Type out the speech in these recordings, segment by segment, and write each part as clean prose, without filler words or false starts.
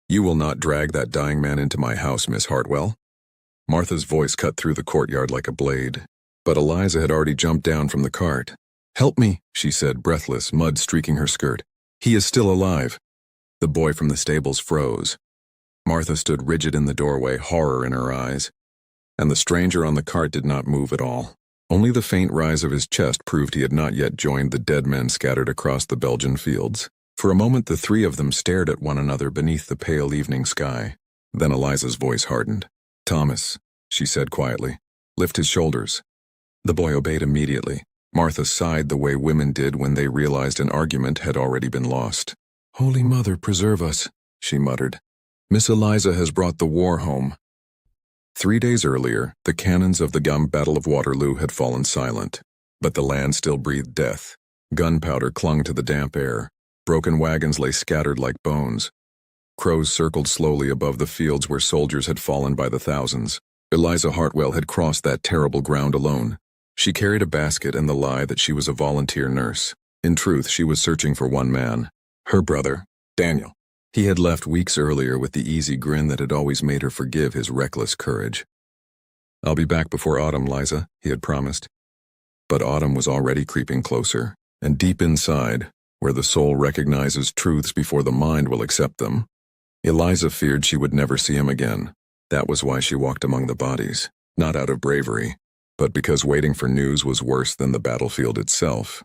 "You will not drag that dying man into my house, Miss Hartwell." Martha's voice cut through the courtyard like a blade, but Eliza had already jumped down from the cart. "Help me," she said, breathless, mud streaking her skirt. "He is still alive." The boy from the stables froze. Martha stood rigid in the doorway, horror in her eyes, and the stranger on the cart did not move at all. Only the faint rise of his chest proved he had not yet joined the dead men scattered across the Belgian fields. For a moment the three of them stared at one another beneath the pale evening sky. Then Eliza's voice hardened. "Thomas," she said quietly, "lift his shoulders." The boy obeyed immediately. Martha sighed the way women did when they realized an argument had already been lost. "Holy Mother, preserve us," she muttered. "Miss Eliza has brought the war home." 3 days earlier, the cannons of the Battle of Waterloo had fallen silent, but the land still breathed death. Gunpowder clung to the damp air. Broken wagons lay scattered like bones. Crows circled slowly above the fields where soldiers had fallen by the thousands. Eliza Hartwell had crossed that terrible ground alone. She carried a basket and the lie that she was a volunteer nurse. In truth, she was searching for one man, her brother, Daniel. He had left weeks earlier with the easy grin that had always made her forgive his reckless courage. "I'll be back before autumn, Liza," he had promised. But autumn was already creeping closer, and deep inside, where the soul recognizes truths before the mind will accept them, Eliza feared she would never see him again. That was why she walked among the bodies, not out of bravery, but because waiting for news was worse than the battlefield itself.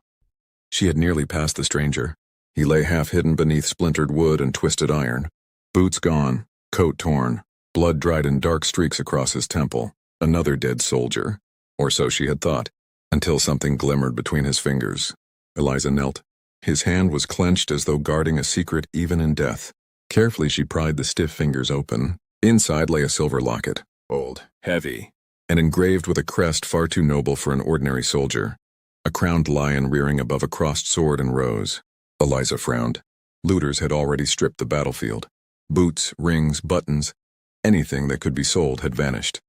She had nearly passed the stranger. He lay half-hidden beneath splintered wood and twisted iron. Boots gone, coat torn, blood dried in dark streaks across his temple. Another dead soldier, or so she had thought, until something glimmered between his fingers. Eliza knelt. His hand was clenched as though guarding a secret even in death. Carefully she pried the stiff fingers open. Inside lay a silver locket, old, heavy, and engraved with a crest far too noble for an ordinary soldier. A crowned lion rearing above a crossed sword and rose. Eliza frowned. Looters had already stripped the battlefield. Boots, rings, buttons, anything that could be sold had vanished.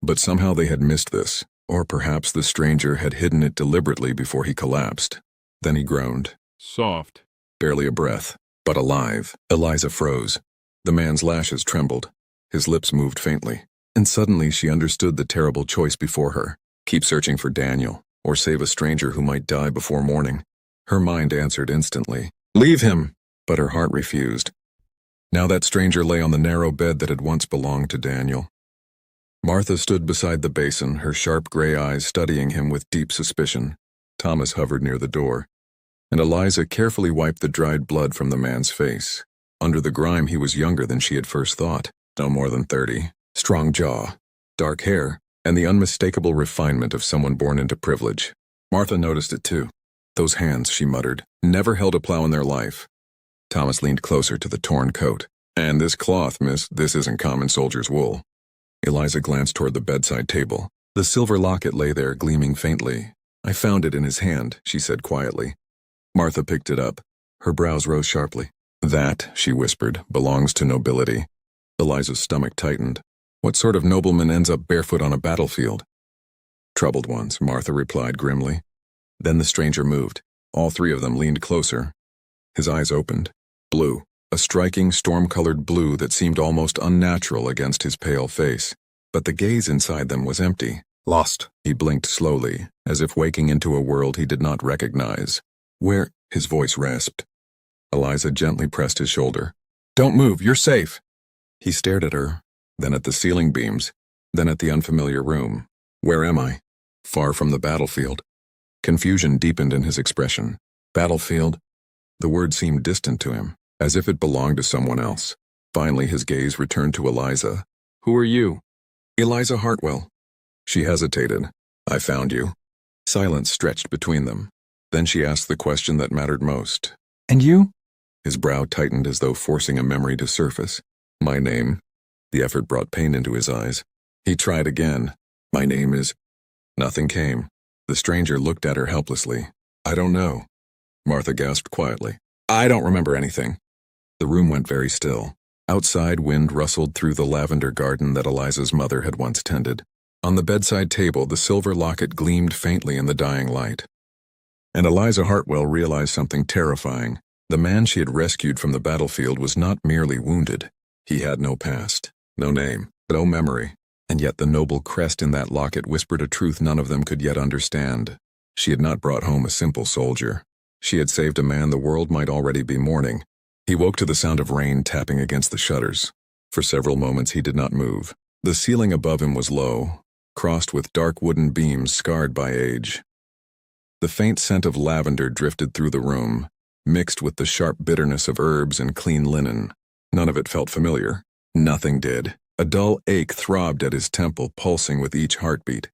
But somehow they had missed this, or perhaps the stranger had hidden it deliberately before he collapsed. Then he groaned. Soft. Barely a breath, but alive. Eliza froze. The man's lashes trembled. His lips moved faintly. And suddenly she understood the terrible choice before her. Keep searching for Daniel, or save a stranger who might die before morning. Her mind answered instantly. Leave him! But her heart refused. Now that stranger lay on the narrow bed that had once belonged to Daniel. Martha stood beside the basin, her sharp gray eyes studying him with deep suspicion. Thomas hovered near the door, and Eliza carefully wiped the dried blood from the man's face. Under the grime he was younger than she had first thought, no more than 30. Strong jaw, dark hair, and the unmistakable refinement of someone born into privilege. Martha noticed it too. Those hands, she muttered, never held a plow in their life. Thomas leaned closer to the torn coat. And this cloth, miss, this isn't common soldier's wool. Eliza glanced toward the bedside table. The silver locket lay there, gleaming faintly. I found it in his hand, she said quietly. Martha picked it up. Her brows rose sharply. That, she whispered, belongs to nobility. Eliza's stomach tightened. What sort of nobleman ends up barefoot on a battlefield? Troubled ones, Martha replied grimly. Then the stranger moved. All three of them leaned closer. His eyes opened. Blue. A striking, storm-colored blue that seemed almost unnatural against his pale face. But the gaze inside them was empty. Lost. He blinked slowly, as if waking into a world he did not recognize. Where? His voice rasped. Eliza gently pressed his shoulder. Don't move, you're safe. He stared at her, then at the ceiling beams, then at the unfamiliar room. Where am I? Far from the battlefield. Confusion deepened in his expression. Battlefield? The word seemed distant to him, as if it belonged to someone else. Finally his gaze returned to Eliza. Who are you? Eliza Hartwell. She hesitated. I found you. Silence stretched between them. Then she asked the question that mattered most. And you? His brow tightened as though forcing a memory to surface. My name. The effort brought pain into his eyes. He tried again. My name is... Nothing came. The stranger looked at her helplessly. I don't know. Martha gasped quietly. I don't remember anything. The room went very still. Outside, wind rustled through the lavender garden that Eliza's mother had once tended. On the bedside table, the silver locket gleamed faintly in the dying light. And Eliza Hartwell realized something terrifying. The man she had rescued from the battlefield was not merely wounded. He had no past, no name, no memory, and yet the noble crest in that locket whispered a truth none of them could yet understand. She had not brought home a simple soldier. She had saved a man the world might already be mourning. He woke to the sound of rain tapping against the shutters. For several moments he did not move. The ceiling above him was low, crossed with dark wooden beams scarred by age. The faint scent of lavender drifted through the room, mixed with the sharp bitterness of herbs and clean linen. None of it felt familiar. Nothing did. A dull ache throbbed at his temple, pulsing with each heartbeat.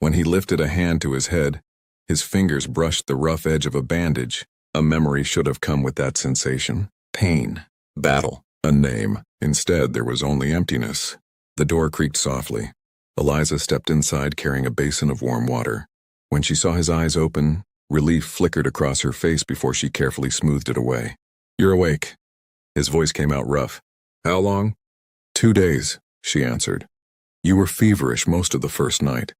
When he lifted a hand to his head, his fingers brushed the rough edge of a bandage. A memory should have come with that sensation. Pain. Battle. A name. Instead, there was only emptiness. The door creaked softly. Eliza stepped inside carrying a basin of warm water. When she saw his eyes open, relief flickered across her face before she carefully smoothed it away. "You're awake." His voice came out rough. "How long?" "2 days," she answered. "You were feverish most of the first night."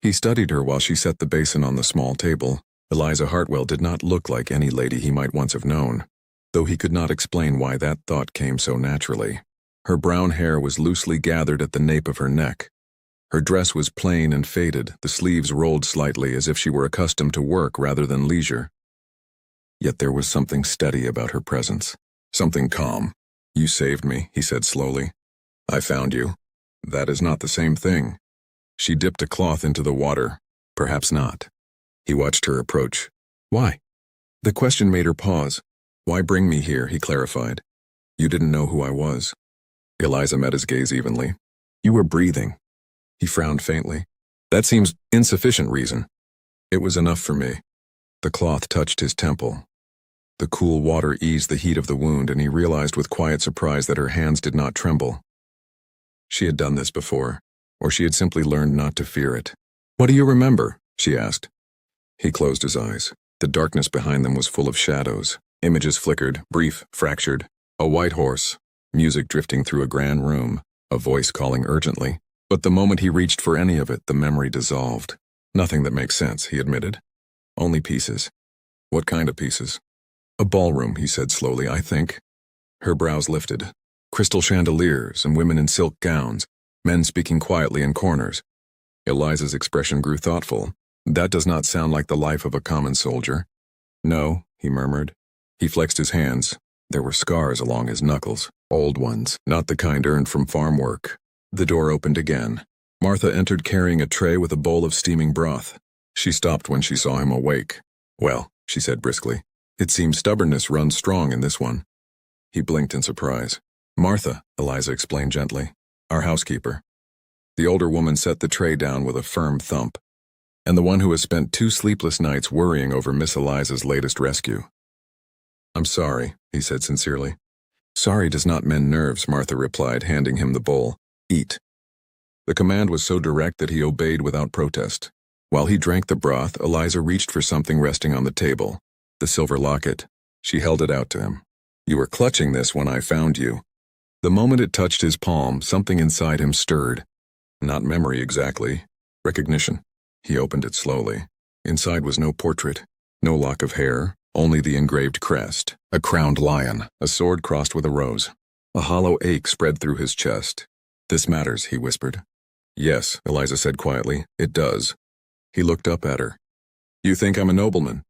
He studied her while she set the basin on the small table. Eliza Hartwell did not look like any lady he might once have known, though he could not explain why that thought came so naturally. Her brown hair was loosely gathered at the nape of her neck. Her dress was plain and faded, the sleeves rolled slightly as if she were accustomed to work rather than leisure. Yet there was something steady about her presence, something calm. "You saved me," he said slowly. "I found you. That is not the same thing." She dipped a cloth into the water. "Perhaps not." He watched her approach. "Why?" The question made her pause. "Why bring me here?" he clarified. "You didn't know who I was." Eliza met his gaze evenly. "You were breathing." He frowned faintly. "That seems insufficient reason." "It was enough for me." The cloth touched his temple. The cool water eased the heat of the wound, and he realized with quiet surprise that her hands did not tremble. She had done this before, or she had simply learned not to fear it. "What do you remember?" she asked. He closed his eyes. The darkness behind them was full of shadows. Images flickered, brief, fractured. A white horse, music drifting through a grand room, a voice calling urgently. But the moment he reached for any of it, the memory dissolved. "Nothing that makes sense," he admitted. "Only pieces." "What kind of pieces?" "A ballroom," he said slowly, "I think." Her brows lifted. Crystal chandeliers and women in silk gowns, men speaking quietly in corners. Eliza's expression grew thoughtful. "That does not sound like the life of a common soldier." "No," he murmured. He flexed his hands. There were scars along his knuckles, old ones, not the kind earned from farm work. The door opened again. Martha entered carrying a tray with a bowl of steaming broth. She stopped when she saw him awake. "Well," she said briskly, "it seems stubbornness runs strong in this one." He blinked in surprise. "Martha," Eliza explained gently, "our housekeeper." The older woman set the tray down with a firm thump. "And the one who has spent 2 sleepless nights worrying over Miss Eliza's latest rescue." "I'm sorry," he said sincerely. "Sorry does not mend nerves," Martha replied, handing him the bowl. "Eat." The command was so direct that he obeyed without protest. While he drank the broth, Eliza reached for something resting on the table. The silver locket. She held it out to him. "You were clutching this when I found you." The moment it touched his palm, something inside him stirred. Not memory exactly. Recognition. He opened it slowly. Inside was no portrait, no lock of hair, only the engraved crest, a crowned lion, a sword crossed with a rose. A hollow ache spread through his chest. "This matters," he whispered. "Yes," Eliza said quietly, "it does." He looked up at her. "You think I'm a nobleman?"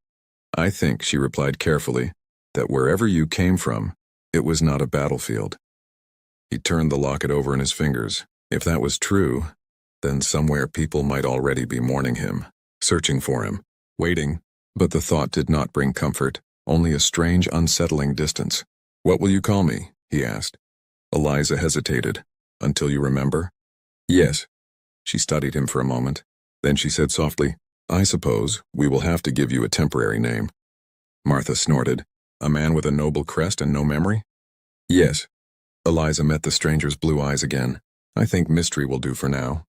"I think," she replied carefully, "that wherever you came from, it was not a battlefield." He turned the locket over in his fingers. If that was true, then somewhere people might already be mourning him, searching for him, waiting, but the thought did not bring comfort, only a strange, unsettling distance. "What will you call me?" he asked. Eliza hesitated. "Until you remember?" "Yes." She studied him for a moment. Then she said softly, "I suppose we will have to give you a temporary name." Martha snorted. "A man with a noble crest and no memory?" "Yes." Eliza met the stranger's blue eyes again. "I think mystery will do for now."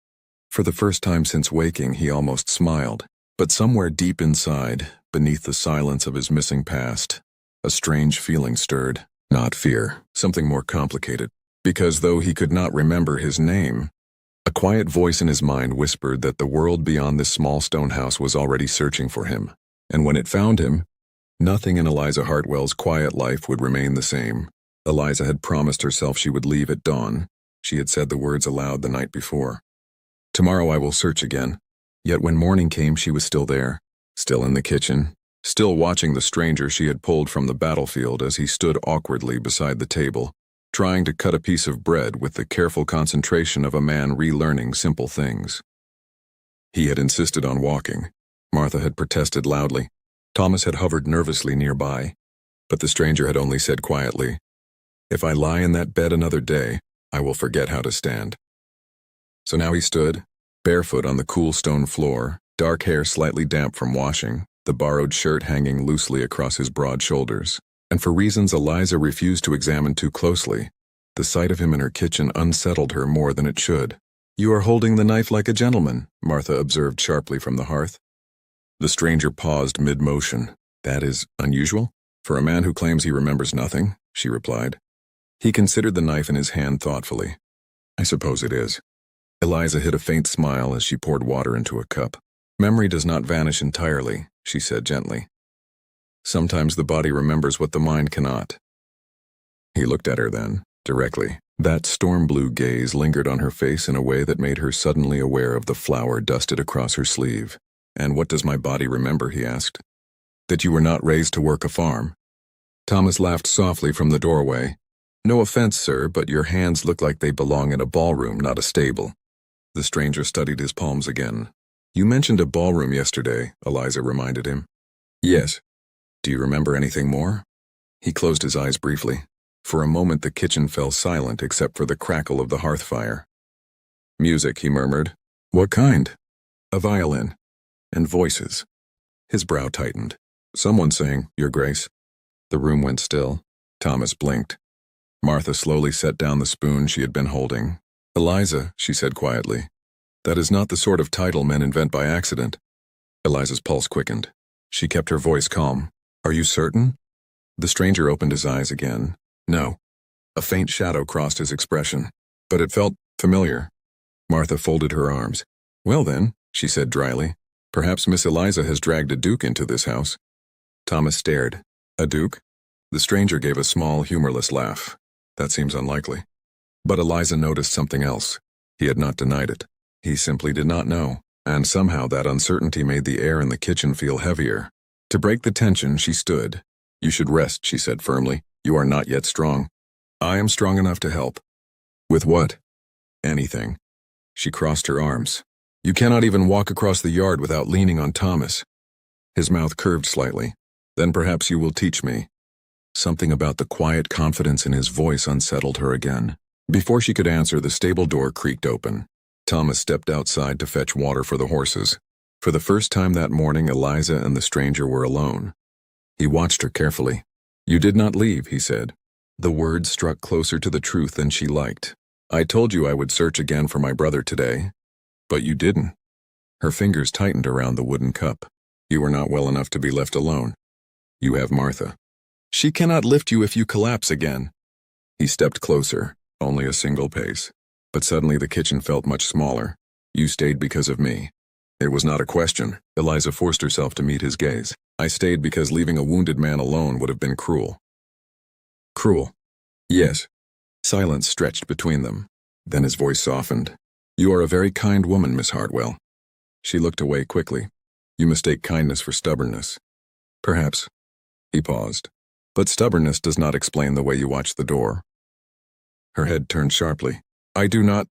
For the first time since waking, he almost smiled. But somewhere deep inside, beneath the silence of his missing past, a strange feeling stirred. Not fear, something more complicated. Because though he could not remember his name, a quiet voice in his mind whispered that the world beyond this small stone house was already searching for him. And when it found him, Nothing in Eliza Hartwell's quiet life would remain the same. Eliza had promised herself she would leave at dawn. She had said the words aloud the night before. Tomorrow I will search again. Yet when morning came, she was still there, still in the kitchen, still watching the stranger she had pulled from the battlefield as he stood awkwardly beside the table, trying to cut a piece of bread with the careful concentration of a man relearning simple things. He had insisted on walking. Martha had protested loudly. Thomas had hovered nervously nearby, but the stranger had only said quietly, "If I lie in that bed another day, I will forget how to stand." So now he stood, barefoot on the cool stone floor, dark hair slightly damp from washing, the borrowed shirt hanging loosely across his broad shoulders. And for reasons Eliza refused to examine too closely, the sight of him in her kitchen unsettled her more than it should. "You are holding the knife like a gentleman," Martha observed sharply from the hearth. The stranger paused mid-motion. "That is unusual? For a man who claims he remembers nothing," she replied. He considered the knife in his hand thoughtfully. "I suppose it is." Eliza hid a faint smile as she poured water into a cup. "Memory does not vanish entirely," she said gently. "Sometimes the body remembers what the mind cannot." He looked at her then, directly. That storm-blue gaze lingered on her face in a way that made her suddenly aware of the flour dusted across her sleeve. "And what does my body remember?" he asked. "That you were not raised to work a farm." Thomas laughed softly from the doorway. "No offense, sir, but your hands look like they belong in a ballroom, not a stable." The stranger studied his palms again. "You mentioned a ballroom yesterday," Eliza reminded him. "Yes. Do you remember anything more?" He closed his eyes briefly. For a moment the kitchen fell silent except for the crackle of the hearth fire. "Music," he murmured. "What kind?" "A violin." "And voices." His brow tightened. "Someone saying, 'Your Grace.'" The room went still. Thomas blinked. Martha slowly set down the spoon she had been holding. "Eliza," she said quietly, "that is not the sort of title men invent by accident." Eliza's pulse quickened. She kept her voice calm. "Are you certain?" The stranger opened his eyes again. "No." A faint shadow crossed his expression, but it felt familiar. Martha folded her arms. "Well then," she said dryly, "perhaps Miss Eliza has dragged a duke into this house." Thomas stared. "A duke?" The stranger gave a small, humorless laugh. "That seems unlikely." But Eliza noticed something else. He had not denied it. He simply did not know, and somehow that uncertainty made the air in the kitchen feel heavier. To break the tension, she stood. "You should rest," she said firmly. "You are not yet strong." "I am strong enough to help." "With what?" "Anything." She crossed her arms. "You cannot even walk across the yard without leaning on Thomas." His mouth curved slightly. "Then perhaps you will teach me." Something about the quiet confidence in his voice unsettled her again. Before she could answer, the stable door creaked open. Thomas stepped outside to fetch water for the horses. For the first time that morning, Eliza and the stranger were alone. He watched her carefully. "You did not leave," he said. The words struck closer to the truth than she liked. "I told you I would search again for my brother today. But you didn't." Her fingers tightened around the wooden cup. "You were not well enough to be left alone. You have Martha. She cannot lift you if you collapse again." He stepped closer, only a single pace. But suddenly the kitchen felt much smaller. "You stayed because of me." It was not a question. Eliza forced herself to meet his gaze. "I stayed because leaving a wounded man alone would have been cruel." "Cruel?" "Yes." Silence stretched between them. Then his voice softened. "You are a very kind woman, Miss Hartwell." She looked away quickly. "You mistake kindness for stubbornness." "Perhaps." He paused. "But stubbornness does not explain the way you watch the door." Her head turned sharply. "I do not—"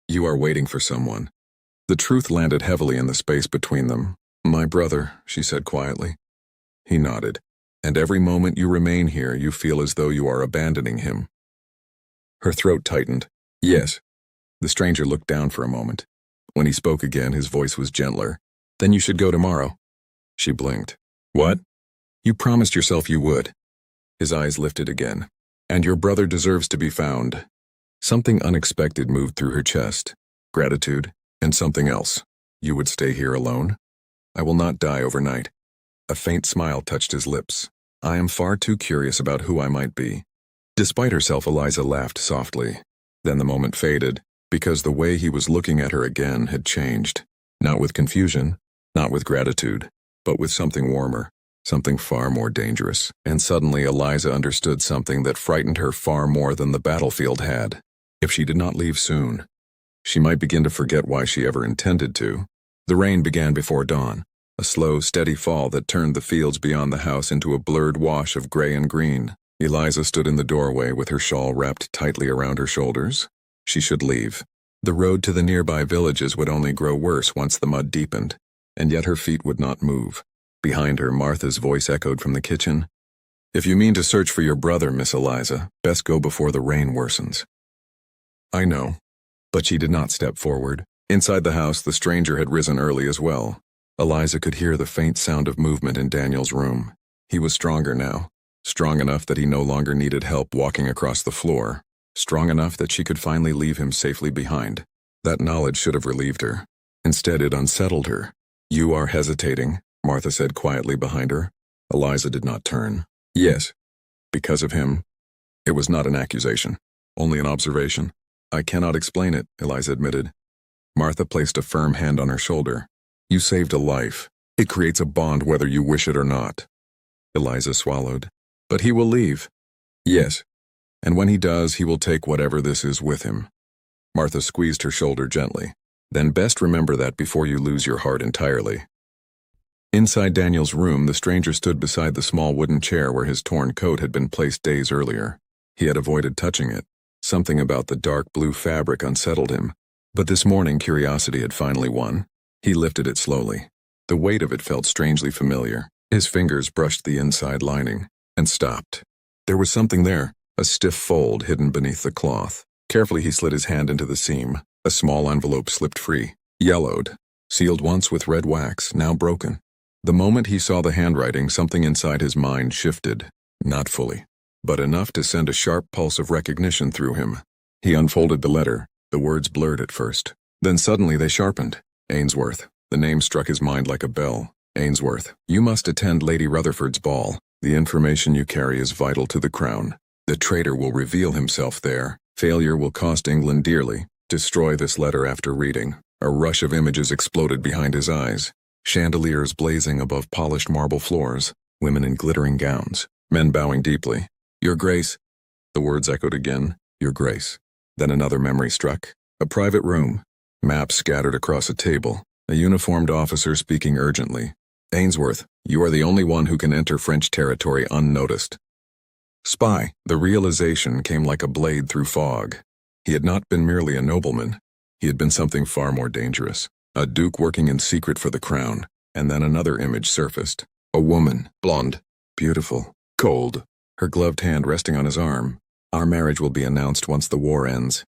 "You are waiting for someone." The truth landed heavily in the space between them. "My brother," she said quietly. He nodded. "And every moment you remain here, you feel as though you are abandoning him." Her throat tightened. "Yes." The stranger looked down for a moment. When he spoke again, his voice was gentler. "Then you should go tomorrow." She blinked. "What?" "You promised yourself you would." His eyes lifted again. "And your brother deserves to be found." Something unexpected moved through her chest. Gratitude, and something else. "You would stay here alone?" "I will not die overnight." A faint smile touched his lips. "I am far too curious about who I might be." Despite herself, Eliza laughed softly. Then the moment faded, because the way he was looking at her again had changed. Not with confusion, not with gratitude, but with something warmer, Something far more dangerous. And suddenly Eliza understood something that frightened her far more than the battlefield had. If she did not leave soon, she might begin to forget why she ever intended to. The rain began before dawn, a slow, steady fall that turned the fields beyond the house into a blurred wash of gray and green. Eliza stood in the doorway with her shawl wrapped tightly around her shoulders. She should leave. The road to the nearby villages would only grow worse once the mud deepened, and yet her feet would not move. Behind her, Martha's voice echoed from the kitchen. "If you mean to search for your brother, Miss Eliza, best go before the rain worsens." "I know." But she did not step forward. Inside the house, the stranger had risen early as well. Eliza could hear the faint sound of movement in Daniel's room. He was stronger now, strong enough that he no longer needed help walking across the floor, strong enough that she could finally leave him safely behind. That knowledge should have relieved her. Instead, it unsettled her. "You are hesitating," Martha said quietly behind her. Eliza did not turn. "Yes. Because of him." It was not an accusation, only an observation. "I cannot explain it," Eliza admitted. Martha placed a firm hand on her shoulder. "You saved a life. It creates a bond whether you wish it or not." Eliza swallowed. "But he will leave." "Yes. And when he does, he will take whatever this is with him." Martha squeezed her shoulder gently. "Then best remember that before you lose your heart entirely." Inside Daniel's room, the stranger stood beside the small wooden chair where his torn coat had been placed days earlier. He had avoided touching it. Something about the dark blue fabric unsettled him. But this morning curiosity had finally won. He lifted it slowly. The weight of it felt strangely familiar. His fingers brushed the inside lining and stopped. There was something there, a stiff fold hidden beneath the cloth. Carefully he slid his hand into the seam. A small envelope slipped free, yellowed, sealed once with red wax, now broken. The moment he saw the handwriting, something inside his mind shifted. Not fully, but enough to send a sharp pulse of recognition through him. He unfolded the letter. The words blurred at first. Then suddenly they sharpened. Ainsworth. The name struck his mind like a bell. Ainsworth, you must attend Lady Rutherford's ball. The information you carry is vital to the crown. The traitor will reveal himself there. Failure will cost England dearly. Destroy this letter after reading. A rush of images exploded behind his eyes. Chandeliers blazing above polished marble floors. Women in glittering gowns. Men bowing deeply. "Your Grace." The words echoed again. "Your Grace." Then another memory struck. A private room. Maps scattered across a table. A uniformed officer speaking urgently. "Ainsworth, you are the only one who can enter French territory unnoticed." Spy. The realization came like a blade through fog. He had not been merely a nobleman. He had been something far more dangerous. A duke working in secret for the crown. And then another image surfaced. A woman, blonde, beautiful, cold, her gloved hand resting on his arm. "Our marriage will be announced once the war ends."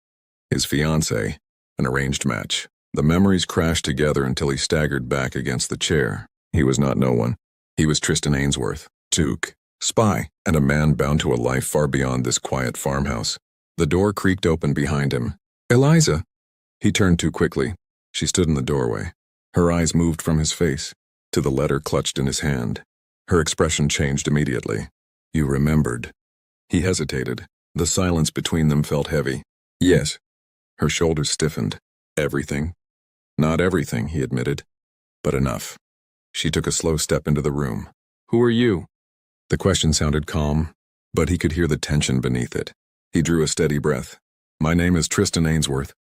His fiancée, an arranged match. The memories crashed together until he staggered back against the chair. He was not no one. He was Tristan Ainsworth, duke, spy, and a man bound to a life far beyond this quiet farmhouse. The door creaked open behind him. "Eliza!" He turned too quickly. She stood in the doorway. Her eyes moved from his face to the letter clutched in his hand. Her expression changed immediately. "You remembered." He hesitated. The silence between them felt heavy. "Yes." Her shoulders stiffened. "Everything?" "Not everything," he admitted, "but enough." She took a slow step into the room. "Who are you?" The question sounded calm, but he could hear the tension beneath it. He drew a steady breath. "My name is Tristan Ainsworth."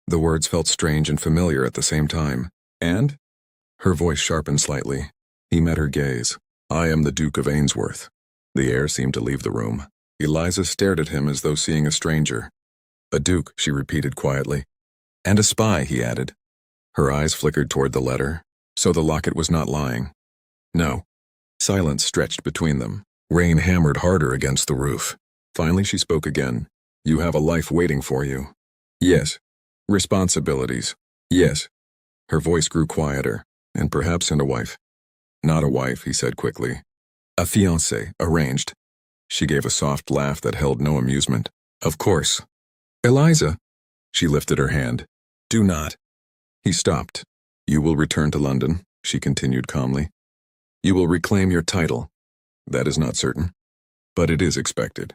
The words felt strange and familiar at the same time. "And?" Her voice sharpened slightly. He met her gaze. "I am the Duke of Ainsworth." The air seemed to leave the room. Eliza stared at him as though seeing a stranger. "A duke," she repeated quietly. "And a spy," he added. Her eyes flickered toward the letter. So the locket was not lying. No. Silence stretched between them. Rain hammered harder against the roof. Finally she spoke again. "You have a life waiting for you." "Yes." "Responsibilities." "Yes." Her voice grew quieter, and perhaps in a wife. "Not a wife," he said quickly. "A fiancée, arranged." She gave a soft laugh that held no amusement. "Of course." "Eliza." She lifted her hand. "Do not." He stopped. "You will return to London," she continued calmly. "You will reclaim your title. That is not certain, but it is expected."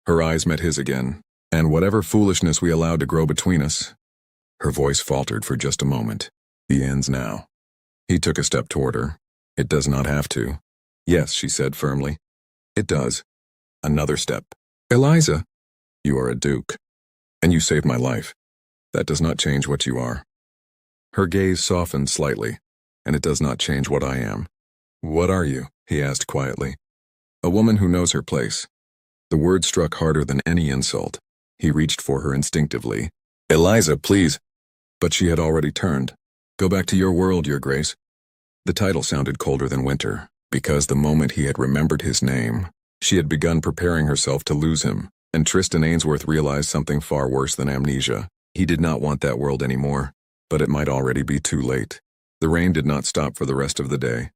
Her eyes met his again. "And whatever foolishness we allowed to grow between us." Her voice faltered for just a moment. "The ends now." He took a step toward her. "It does not have to." Yes, she said firmly. It does. Another step. Eliza, you are a duke, and you saved my life. That does not change what you are. Her gaze softened slightly, and it does not change what I am. What are you? He asked quietly. A woman who knows her place. The word struck harder than any insult. He reached for her instinctively. Eliza, please. But she had already turned. Go back to your world, Your Grace. The title sounded colder than winter, because the moment he had remembered his name, she had begun preparing herself to lose him, and Tristan Ainsworth realized something far worse than amnesia. He did not want that world anymore, but it might already be too late. The rain did not stop for the rest of the day.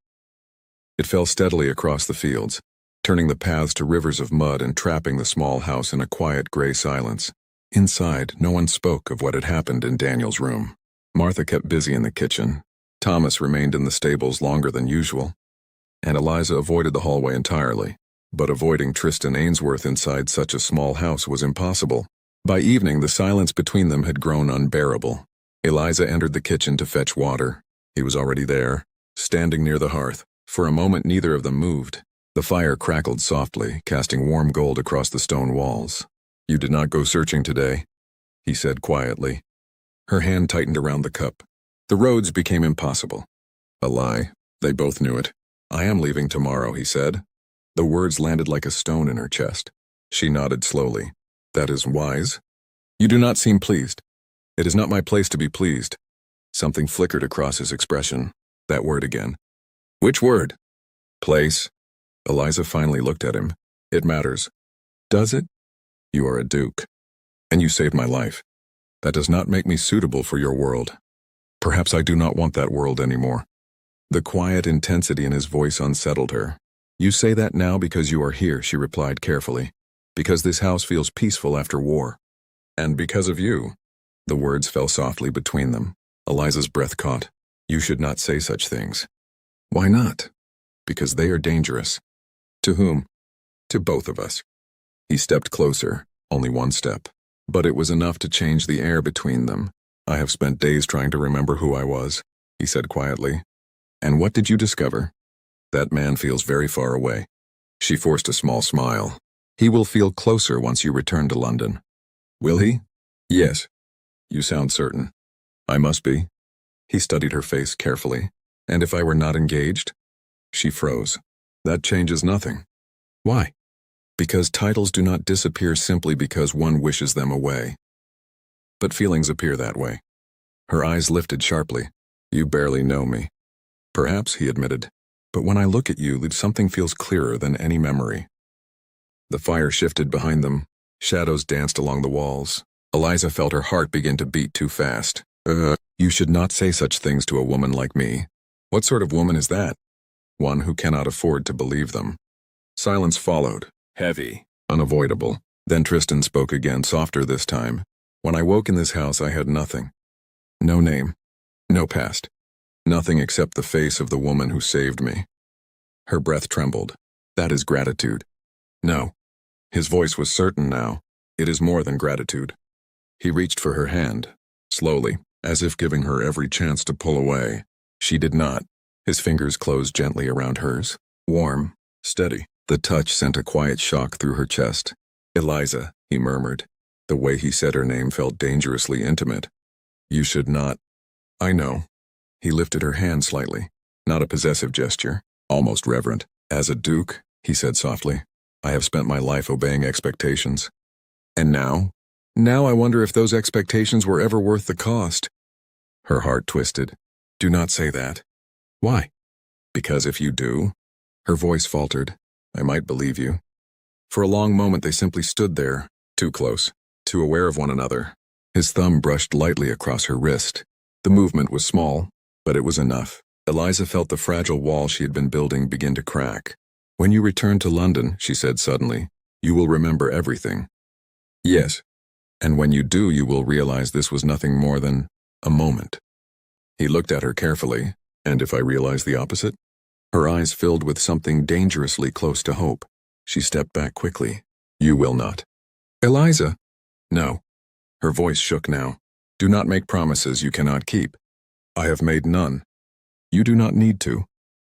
It fell steadily across the fields, turning the paths to rivers of mud and trapping the small house in a quiet gray silence. Inside, no one spoke of what had happened in Daniel's room. Martha kept busy in the kitchen. Thomas remained in the stables longer than usual, and Eliza avoided the hallway entirely. But avoiding Tristan Ainsworth inside such a small house was impossible. By evening, the silence between them had grown unbearable. Eliza entered the kitchen to fetch water. He was already there, standing near the hearth. For a moment, neither of them moved. The fire crackled softly, casting warm gold across the stone walls. You did not go searching today, he said quietly. Her hand tightened around the cup. The roads became impossible. A lie. They both knew it. I am leaving tomorrow, he said. The words landed like a stone in her chest. She nodded slowly. That is wise. You do not seem pleased. It is not my place to be pleased. Something flickered across his expression. That word again. Which word? Place. Eliza finally looked at him. It matters. Does it? You are a duke, and you saved my life. That does not make me suitable for your world. Perhaps I do not want that world anymore. The quiet intensity in his voice unsettled her. You say that now because you are here, she replied carefully. Because this house feels peaceful after war. And because of you. The words fell softly between them. Eliza's breath caught. You should not say such things. Why not? Because they are dangerous. To whom? To both of us. He stepped closer, only one step. But it was enough to change the air between them. I have spent days trying to remember who I was, he said quietly. And what did you discover? That man feels very far away. She forced a small smile. He will feel closer once you return to London. Will he? Yes. You sound certain. I must be. He studied her face carefully. And if I were not engaged? She froze. That changes nothing. Why? Because titles do not disappear simply because one wishes them away. But feelings appear that way. Her eyes lifted sharply. You barely know me. Perhaps, he admitted. But when I look at you, something feels clearer than any memory. The fire shifted behind them. Shadows danced along the walls. Eliza felt her heart begin to beat too fast. You should not say such things to a woman like me. What sort of woman is that? One who cannot afford to believe them. Silence followed. Heavy, unavoidable. Then Tristan spoke again, softer this time. When I woke in this house, I had nothing. No name. No past. Nothing except the face of the woman who saved me. Her breath trembled. That is gratitude. No. His voice was certain now. It is more than gratitude. He reached for her hand, slowly, as if giving her every chance to pull away. She did not. His fingers closed gently around hers. Warm, steady. The touch sent a quiet shock through her chest. Eliza, he murmured. The way he said her name felt dangerously intimate. You should not. I know. He lifted her hand slightly. Not a possessive gesture, almost reverent. As a duke, he said softly, I have spent my life obeying expectations. And now? Now I wonder if those expectations were ever worth the cost. Her heart twisted. Do not say that. Why? Because if you do, her voice faltered. I might believe you. For a long moment they simply stood there, too close, too aware of one another. His thumb brushed lightly across her wrist. The movement was small, but it was enough. Eliza felt the fragile wall she had been building begin to crack. When you return to London, she said suddenly, you will remember everything. Yes. And when you do, you will realize this was nothing more than a moment. He looked at her carefully, and if I realize the opposite? Her eyes filled with something dangerously close to hope. She stepped back quickly. You will not. Eliza. No. Her voice shook now. Do not make promises you cannot keep. I have made none. You do not need to.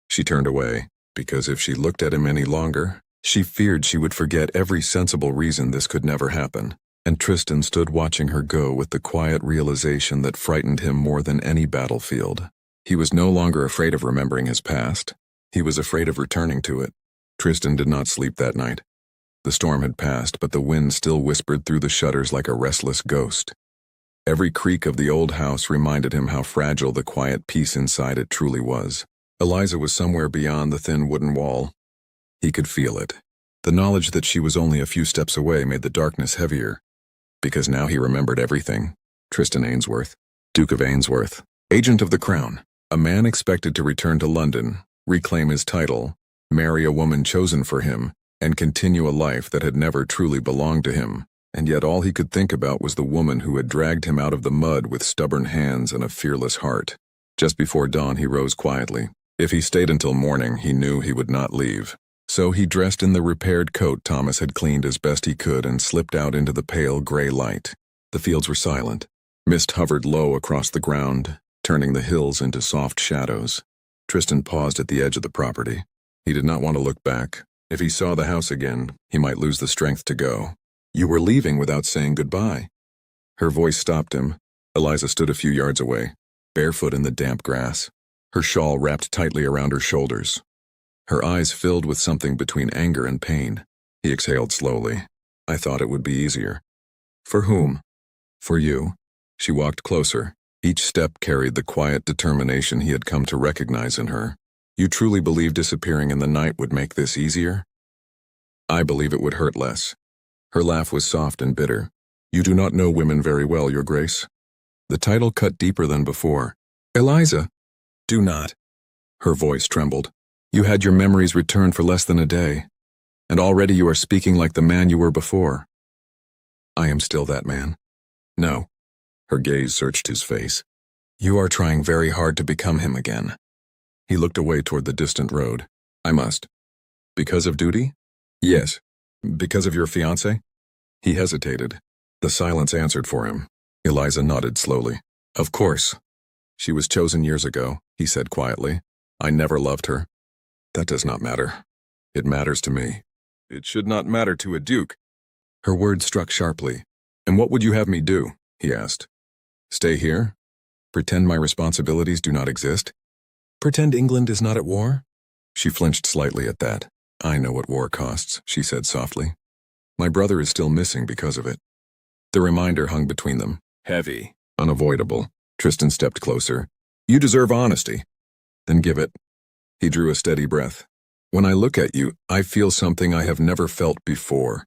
She turned away. because if she looked at him any longer, she feared she would forget every sensible reason this could never happen. And Tristan stood watching her go with the quiet realization that frightened him more than any battlefield. He was no longer afraid of remembering his past. He was afraid of returning to it. Tristan did not sleep that night. The storm had passed, but the wind still whispered through the shutters like a restless ghost. Every creak of the old house reminded him how fragile the quiet peace inside it truly was. Eliza was somewhere beyond the thin wooden wall. He could feel it. The knowledge that she was only a few steps away made the darkness heavier. Because now he remembered everything. Tristan Ainsworth, Duke of Ainsworth, agent of the Crown, a man expected to return to London, reclaim his title, marry a woman chosen for him, and continue a life that had never truly belonged to him. And yet all he could think about was the woman who had dragged him out of the mud with stubborn hands and a fearless heart. Just before dawn he rose quietly. If he stayed until morning, he knew he would not leave. So he dressed in the repaired coat Thomas had cleaned as best he could and slipped out into the pale gray light. The fields were silent. Mist hovered low across the ground, turning the hills into soft shadows. Tristan paused at the edge of the property. He did not want to look back. If he saw the house again, he might lose the strength to go. "You were leaving without saying goodbye." Her voice stopped him. Eliza stood a few yards away, barefoot in the damp grass, her shawl wrapped tightly around her shoulders. Her eyes filled with something between anger and pain. He exhaled slowly. "I thought it would be easier." "For whom?" "For you." She walked closer. Each step carried the quiet determination he had come to recognize in her. "You truly believe disappearing in the night would make this easier?" "I believe it would hurt less." Her laugh was soft and bitter. "You do not know women very well, Your Grace." The title cut deeper than before. "Eliza." "Do not." Her voice trembled. "You had your memories returned for less than a day, and already you are speaking like the man you were before." "I am still that man." "No." Her gaze searched his face. "You are trying very hard to become him again." He looked away toward the distant road. "I must." "Because of duty?" "Yes." "Because of your fiancé?" He hesitated. The silence answered for him. Eliza nodded slowly. "Of course. She was chosen years ago," he said quietly. "I never loved her." "That does not matter." "It matters to me." "It should not matter to a duke." Her words struck sharply. "And what would you have me do?" he asked. "Stay here? Pretend my responsibilities do not exist? Pretend England is not at war?" She flinched slightly at that. "I know what war costs," she said softly. "My brother is still missing because of it." The reminder hung between them, heavy, unavoidable. Tristan stepped closer. "You deserve honesty." "Then give it." He drew a steady breath. "When I look at you, I feel something I have never felt before."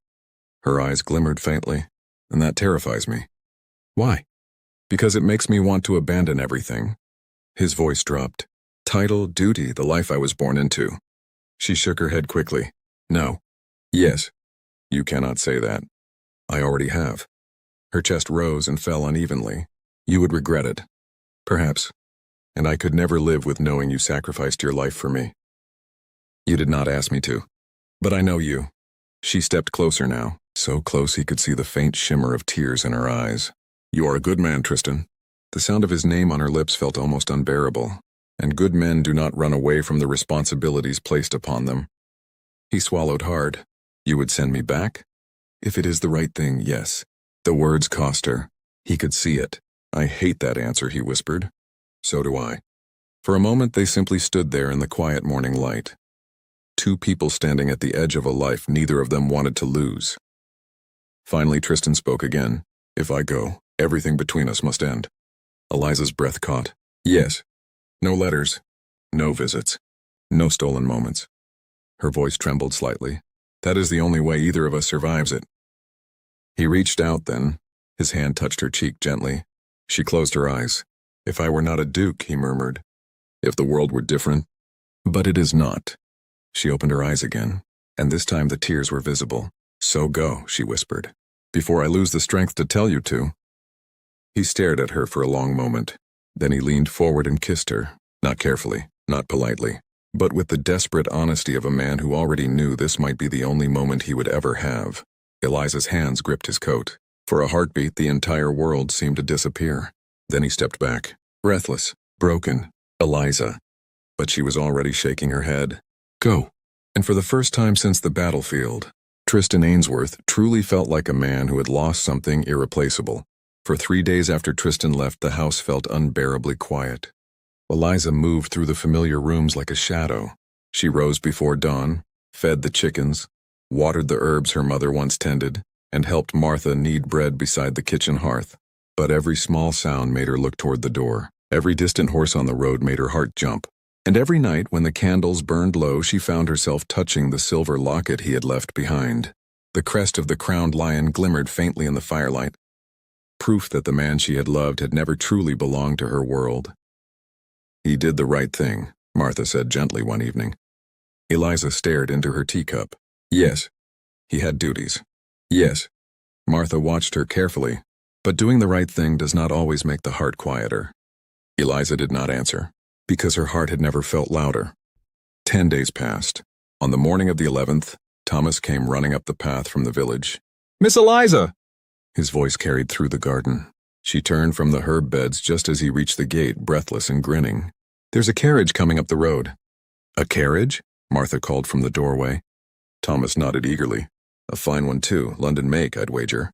Her eyes glimmered faintly, and that terrifies me. "Why?" "Because it makes me want to abandon everything." His voice dropped. "Title, duty, the life I was born into." She shook her head quickly. "No." "Yes." "You cannot say that." "I already have." Her chest rose and fell unevenly. "You would regret it." "Perhaps. And I could never live with knowing you sacrificed your life for me." "You did not ask me to. But I know you." She stepped closer now, so close he could see the faint shimmer of tears in her eyes. "You are a good man, Tristan." The sound of his name on her lips felt almost unbearable, and good men do not run away from the responsibilities placed upon them. He swallowed hard. "You would send me back?" "If it is the right thing, yes." The words cost her. He could see it. "I hate that answer," he whispered. "So do I." For a moment they simply stood there in the quiet morning light. Two people standing at the edge of a life neither of them wanted to lose. Finally Tristan spoke again. "If I go, everything between us must end." Eliza's breath caught. "Yes." "No letters. No visits. No stolen moments." Her voice trembled slightly. "That is the only way either of us survives it." He reached out then. His hand touched her cheek gently. She closed her eyes. "If I were not a duke," he murmured. "If the world were different." "But it is not." She opened her eyes again, and this time the tears were visible. "So go," she whispered, "before I lose the strength to tell you to." He stared at her for a long moment. Then he leaned forward and kissed her, not carefully, not politely, but with the desperate honesty of a man who already knew this might be the only moment he would ever have. Eliza's hands gripped his coat. For a heartbeat, the entire world seemed to disappear. Then he stepped back, breathless, broken. "Eliza." But she was already shaking her head. Go. And for the first time since the battlefield, Tristan Ainsworth truly felt like a man who had lost something irreplaceable. For 3 days after Tristan left, the house felt unbearably quiet. Eliza moved through the familiar rooms like a shadow. She rose before dawn, fed the chickens, watered the herbs her mother once tended, and helped Martha knead bread beside the kitchen hearth. But every small sound made her look toward the door. Every distant horse on the road made her heart jump. And every night when the candles burned low, she found herself touching the silver locket he had left behind. The crest of the crowned lion glimmered faintly in the firelight, proof that the man she had loved had never truly belonged to her world. He did the right thing, Martha said gently one evening. Eliza stared into her teacup. Yes. He had duties. Yes. Martha watched her carefully, but doing the right thing does not always make the heart quieter. Eliza did not answer, because her heart had never felt louder. 10 days passed. On the morning of the 11th, Thomas came running up the path from the village. Miss Eliza! His voice carried through the garden. She turned from the herb beds just as he reached the gate, breathless and grinning. There's a carriage coming up the road. A carriage? Martha called from the doorway. Thomas nodded eagerly. A fine one too, London make, I'd wager.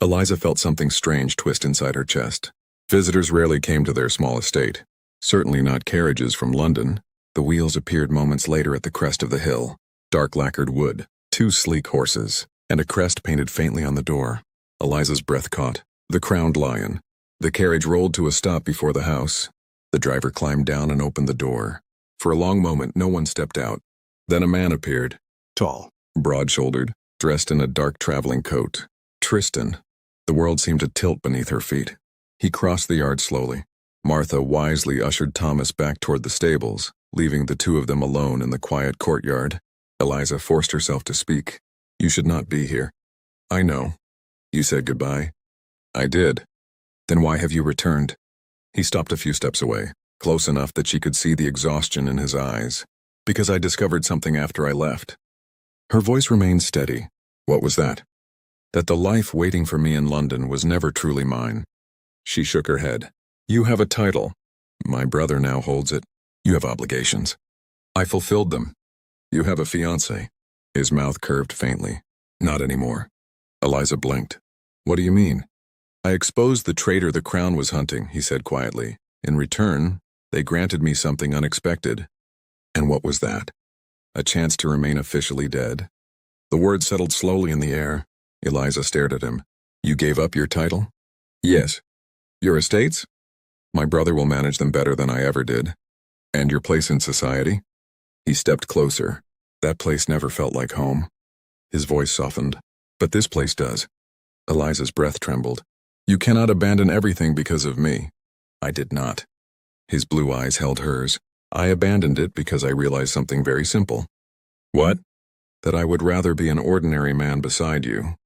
Eliza felt something strange twist inside her chest. Visitors rarely came to their small estate. Certainly not carriages from London. The wheels appeared moments later at the crest of the hill. Dark lacquered wood, 2 sleek horses, and a crest painted faintly on the door. Eliza's breath caught. The crowned lion. The carriage rolled to a stop before the house. The driver climbed down and opened the door. For a long moment, no one stepped out. Then a man appeared. Tall, broad-shouldered, dressed in a dark traveling coat. Tristan. The world seemed to tilt beneath her feet. He crossed the yard slowly. Martha wisely ushered Thomas back toward the stables, leaving the two of them alone in the quiet courtyard. Eliza forced herself to speak. You should not be here. I know. You said goodbye. I did. Then why have you returned? He stopped a few steps away, close enough that she could see the exhaustion in his eyes. Because I discovered something after I left. Her voice remained steady. What was that? That the life waiting for me in London was never truly mine. She shook her head. You have a title. My brother now holds it. You have obligations. I fulfilled them. You have a fiancé. His mouth curved faintly. Not anymore. Eliza blinked. What do you mean? I exposed the traitor the crown was hunting, he said quietly. In return, they granted me something unexpected. And what was that? A chance to remain officially dead. The word settled slowly in the air. Eliza stared at him. You gave up your title? Yes. Your estates? My brother will manage them better than I ever did. And your place in society? He stepped closer. That place never felt like home. His voice softened. But this place does. Eliza's breath trembled. You cannot abandon everything because of me. I did not. His blue eyes held hers. I abandoned it because I realized something very simple. What? That I would rather be an ordinary man beside you.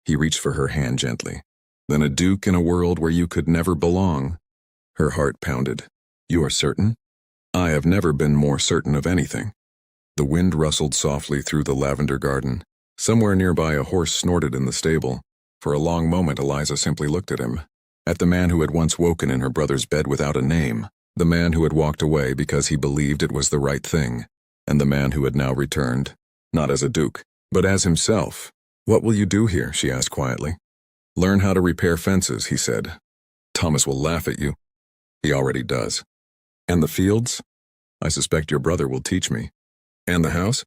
He reached for her hand gently. Than a duke in a world where you could never belong. Her heart pounded. You are certain? I have never been more certain of anything. The wind rustled softly through the lavender garden. Somewhere nearby a horse snorted in the stable. For a long moment Eliza simply looked at him. At the man who had once woken in her brother's bed without a name. The man who had walked away because he believed it was the right thing. And the man who had now returned. Not as a duke, but as himself. What will you do here? She asked quietly. Learn how to repair fences, he said. Thomas will laugh at you. He already does. And the fields? I suspect your brother will teach me. And the house?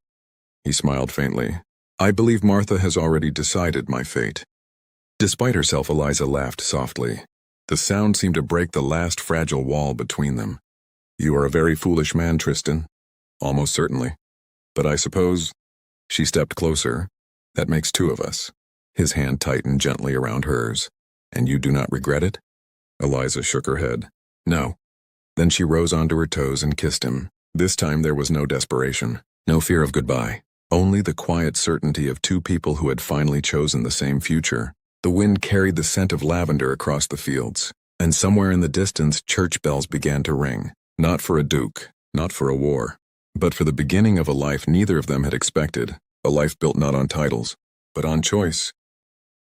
He smiled faintly. I believe Martha has already decided my fate. Despite herself, Eliza laughed softly. The sound seemed to break the last fragile wall between them. You are a very foolish man, Tristan. Almost certainly. But I suppose... She stepped closer. That makes 2 of us. His hand tightened gently around hers. And you do not regret it? Eliza shook her head. No. Then she rose onto her toes and kissed him. This time there was no desperation, no fear of goodbye. Only the quiet certainty of 2 people who had finally chosen the same future. The wind carried the scent of lavender across the fields, and somewhere in the distance church bells began to ring. Not for a duke, not for a war, but for the beginning of a life neither of them had expected, a life built not on titles, but on choice.